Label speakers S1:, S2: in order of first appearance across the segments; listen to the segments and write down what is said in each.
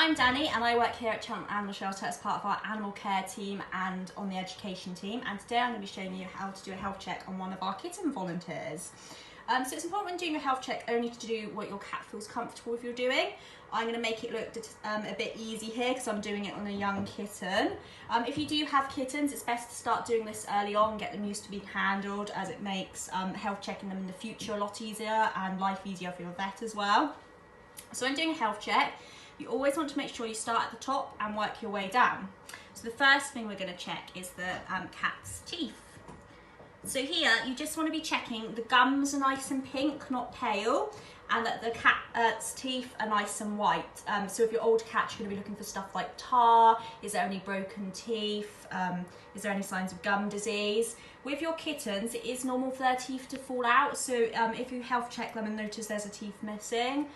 S1: I'm Danny and I work here at Cheltenham Animal Shelter as part of our animal care team and on the education team, and today I'm going to be showing you how to do a health check on one of our kitten volunteers. So it's important when doing a health check only to do what your cat feels comfortable with you're doing. I'm going to make it look a bit easy here because I'm doing it on a young kitten. If you do have kittens, it's best to start doing this early on, get them used to being handled, as it makes health checking them in the future a lot easier and life easier for your vet as well. So when doing a health check, you always want to make sure you start at the top and work your way down. So the first thing we're going to check is the cat's teeth. So here you just want to be checking the gums are nice and pink, not pale, and that the cat's teeth are nice and white. So if you're older cat, you're going to be looking for stuff like tar. Is there any broken teeth? Is there any signs of gum disease? With your kittens, it is normal for their teeth to fall out. So if you health check them and notice there's a teeth missing,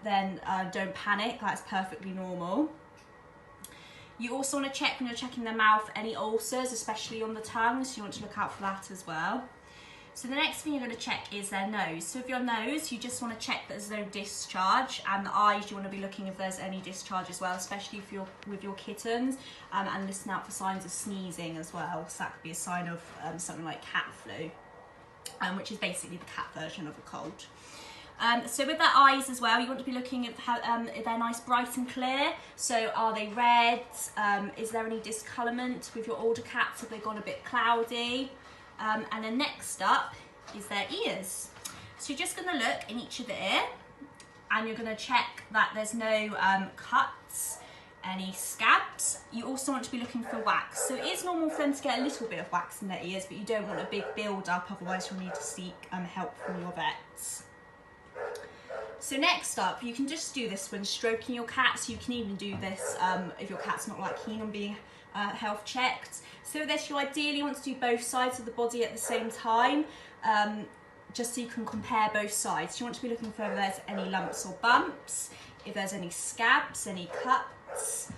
S1: then don't panic, that's perfectly normal. You also want to check when you're checking their mouth any ulcers, especially on the tongue, so you want to look out for that as well. So the next thing you're going to check is their nose. So with your nose, you just want to check that there's no discharge, and the eyes, you want to be looking if there's any discharge as well, especially if you're with your kittens, and listen out for signs of sneezing as well. So that could be a sign of something like cat flu, which is basically the cat version of a cold. So with their eyes as well, you want to be looking at how if they're nice, bright and clear. So are they red? Is there any discolourment with your older cats? Have they gone a bit cloudy? And then next up is their ears. So you're just going to look in each of the ear, and you're going to check that there's no cuts, any scabs. You also want to be looking for wax. So it is normal for them to get a little bit of wax in their ears, but you don't want a big build up, otherwise you'll need to seek help from your vets. So next up, you can just do this when stroking your cat. So you can even do this if your cat's not like keen on being health checked. So this, you ideally want to do both sides of the body at the same time, just so you can compare both sides. You want to be looking for if there's any lumps or bumps, if there's any scabs, any cuts,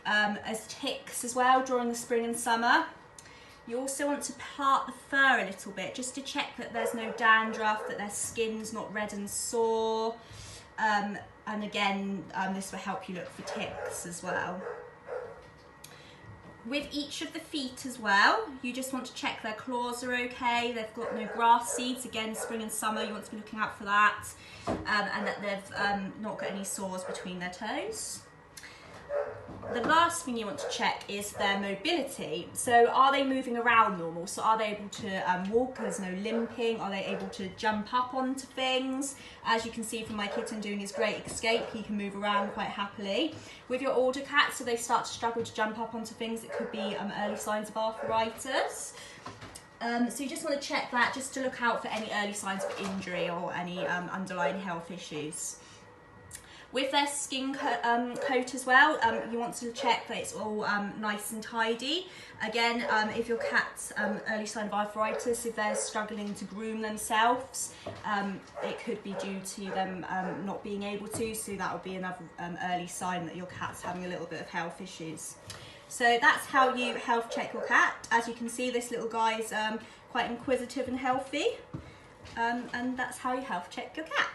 S1: as ticks as well during the spring and summer. You also want to part the fur a little bit, just to check that there's no dandruff, that their skin's not red and sore. And again, this will help you look for ticks as well. With each of the feet as well, you just want to check their claws are okay, they've got no grass seeds. Again, spring and summer, you want to be looking out for that. And that they've not got any sores between their toes. The last thing you want to check is their mobility. So are they moving around normal? So are they able to walk? There's no limping. Are they able to jump up onto things? As you can see from my kitten doing his great escape, he can move around quite happily. With your older cats, so they start to struggle to jump up onto things, it could be early signs of arthritis. So you just want to check that, just to look out for any early signs of injury or any underlying health issues. With their skin coat as well, you want to check that it's all nice and tidy. Again, if your cat's early sign of arthritis, if they're struggling to groom themselves, it could be due to them not being able to, so that would be another early sign that your cat's having a little bit of health issues. So that's how you health check your cat. As you can see, this little guy's quite inquisitive and healthy, and that's how you health check your cat.